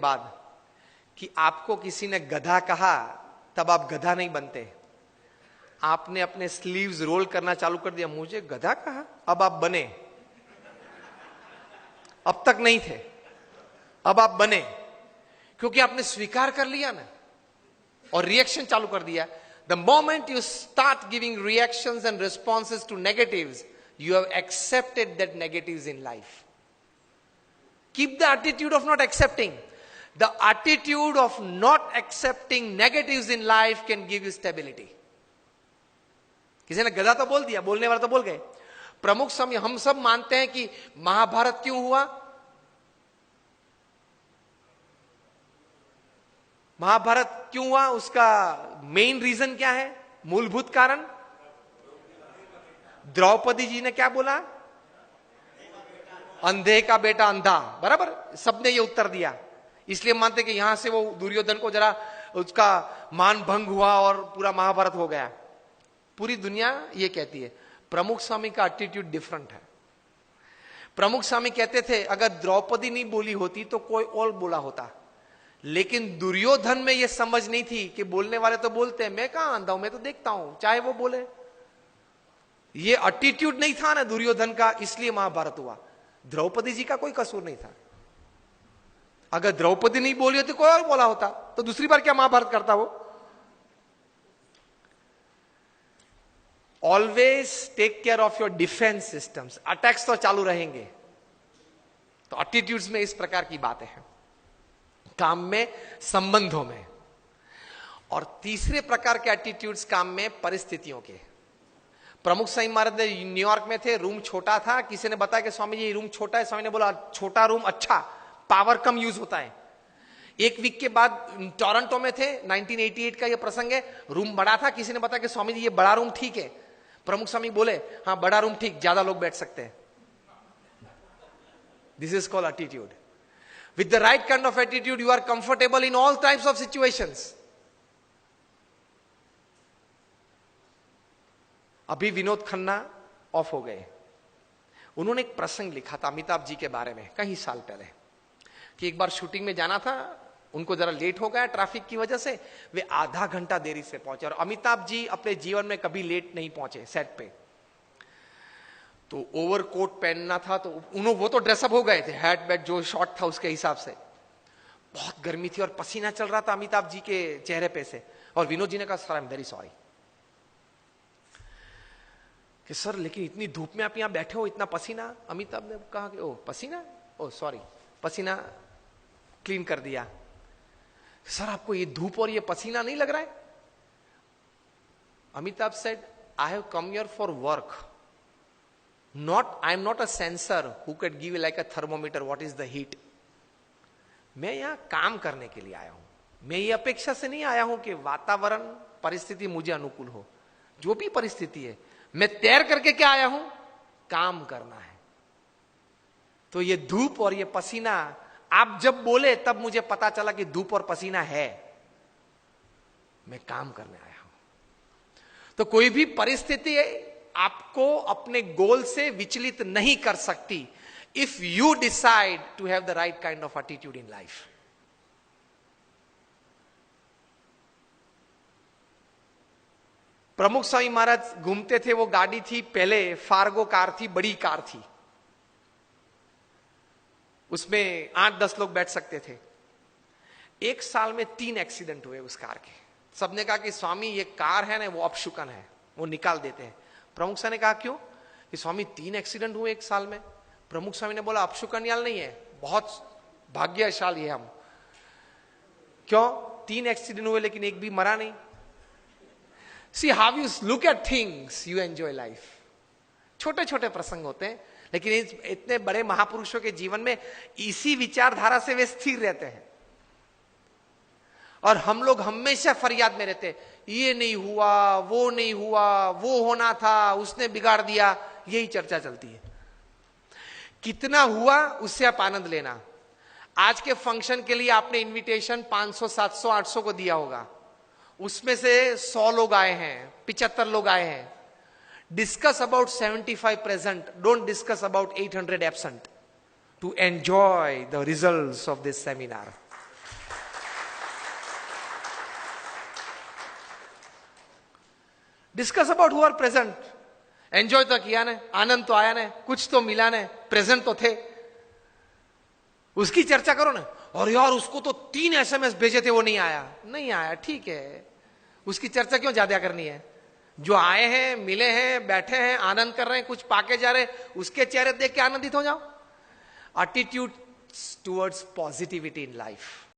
बाद कि आपको किसी ने गधा कहा तब आप गधा नहीं बनते। आपने अपने स्लीव्स रोल करना चालू कर दिया, मुझे गधा कहा, अब आप बने। अब तक नहीं थे, अब आप बने, क्योंकि आपने स्वीकार कर लिया ना और रिएक्शन चालू कर दिया। The moment you start giving reactions and responses to negatives, you have accepted that negatives in life. Keep the attitude of not accepting. The attitude of not accepting negatives in life can give you stability. किसी ने गधा तो बोल दिया, बोलने वाला तो बोल गए। प्रमुख समय हम सब मानते हैं कि महाभारत क्यों हुआ? महाभारत क्यों हुआ? उसका मेन रीजन क्या है? मूलभूत कारण द्रौपदी जी ने क्या बोला? अंधे का बेटा अंधा। बराबर, सबने ये उत्तर दिया। इसलिए मानते कि यहां से वो दुर्योधन को जरा उसका मान भंग हुआ और पूरा महाभारत हो गया। पूरी दुनिया ये कहती है। प्रमुख स्वामी का एटीट्यूड डिफरेंट है। प्रमुख स्वामी कहते थे अगर द्रौपदी नहीं बोली होती तो कोई और बोला होता, लेकिन दुर्योधन में ये समझ नहीं थी कि बोलने वाले तो बोलते हैं, मैं कहां अंधा हूं, मैं तो देखता हूं, चाहे वो बोले। ये एटीट्यूड नहीं था ना दुर्योधन का, इसलिए महाभारत हुआ। द्रौपदी जी का कोई कसूर नहीं था। अगर द्रौपदी नहीं बोली होती कोई और बोला होता तो दूसरी बार क्या महाभारत करता वो? Always take care of your defence systems. Attacks तो चालू रहेंगे। तो एटीट्यूड्स में इस प्रकार की बातें हैं, काम में, संबंधों में। और तीसरे प्रकार के एटीट्यूड्स काम में, परिस्थितियों के। प्रमुख स्वामी महाराज न्यूयॉर्क में थे, रूम छोटा था। किसी ने बताया कि स्वामी जी ये रूम छोटा है। स्वामी ने बोला छोटा रूम अच्छा, पावर कम यूज होता है। एक वीक के बाद टोरंटो में थे, 1988 का ये प्रसंग है। रूम बड़ा था। किसी ने बताया कि स्वामी जी ये बड़ा रूम ठीक है। प्रमुख स्वामी बोले हाँ बड़ा रूम ठीक, ज्यादा लोग बैठ सकते हैं। This is called attitude. With the right kind of attitude you are comfortable in all types of situations. अभी विनोद खन्ना ऑफ हो गए। उन्होंने एक प्रसंग लिखा था अमिताभ जी के बारे में कई साल पहले, कि एक बार शूटिंग में जाना था, उनको जरा लेट हो गया ट्रैफिक की वजह से। वे आधा घंटा देरी से पहुंचे। और अमिताभ जी अपने जीवन में कभी लेट नहीं पहुंचे सेट पे। तो ओवरकोट पहनना था, तो वो तो ड्रेसअप हो गए थे, हैट बैट जो शॉर्ट था उसके हिसाब से। बहुत गर्मी थी और पसीना चल रहा था अमिताभ जी के चेहरे पे से। और विनोद जी ने कहा sir I am very sorry कि सर लेकिन इतनी धूप में आप यहां बैठे हो, इतना पसीना। अमिताभ ने कहा कि ओ पसीना, ओ सॉरी, पसीना क्लीन कर दिया। सर आपको ये धूप और ये पसीना नहीं लग रहा है? Amitabh said I have come here for work, not I am not a sensor who can give like a thermometer what is the heat. मैं यहां काम करने के लिए आया हूं। मैं ये अपेक्षा से नहीं आया हूं कि वातावरण परिस्थिति मुझे अनुकूल हो। जो भी परिस्थिति है, मैं तैर करके क्या आया हूं? काम करना है। तो ये धूप और ये पसीना, आप जब बोले तब मुझे पता चला कि धूप और पसीना है, मैं काम करने आया हूं। तो कोई भी परिस्थिति आपको अपने गोल से विचलित नहीं कर सकती, if you decide to have the right kind of attitude in life. Pramukh Swami महाराज घूमते थे, वो गाड़ी थी पहले फार्गो कार थी, बड़ी कार थी, उसमें 8-10 लोग बैठ सकते थे। एक साल में 3 एक्सीडेंट हुए उस कार के। सबने कहा कि स्वामी ये कार है ना वो अपशुकन है, वो निकाल देते हैं। प्रमुख स्वामी ने कहा क्यों? कि स्वामी 3 एक्सीडेंट हुए एक साल में। प्रमुख स्वामी ने बोला अपशुकन याल नहीं है, बहुत भाग्यशाली है हम। क्यों? 3 एक्सीडेंट हुए लेकिन एक भी मरा नहीं। See how you look at things, you enjoy life. छोटे छोटे प्रसंग होते हैं, लेकिन इतने बड़े महापुरुषों के जीवन में इसी विचारधारा से वे स्थिर रहते हैं। और हम लोग हमेशा फरियाद में रहते हैं, ये नहीं हुआ, वो नहीं हुआ, वो होना था, उसने बिगाड़ दिया। यही चर्चा चलती है। कितना हुआ उससे आप आनंद लेना। आज के फंक्शन के लिए आपने इनविटेशन 500, 700, 800 को दिया होगा, उसमें से 100 लोग आए हैं, 75 लोग आए हैं। Discuss about 75 present, don't discuss about 800 absent to enjoy the results of this seminar. Discuss about who are present. Enjoy तो किया ने, आनंद तो आया ने, कुछ तो मिला ने, प्रेजेंट तो थे, उसकी चर्चा करो ना. और यार उसको तो 3 SMS भेजे थे, वो नहीं आया. नहीं आया, ठीक है, उसकी चर्चा क्यों ज्यादा करनी है? जो आए हैं, मिले हैं, बैठे हैं, आनंद कर रहे हैं, कुछ पाके जा रहे हैं, उसके चेहरे देख के आनंदित हो जाओ. Attitude towards positivity in life.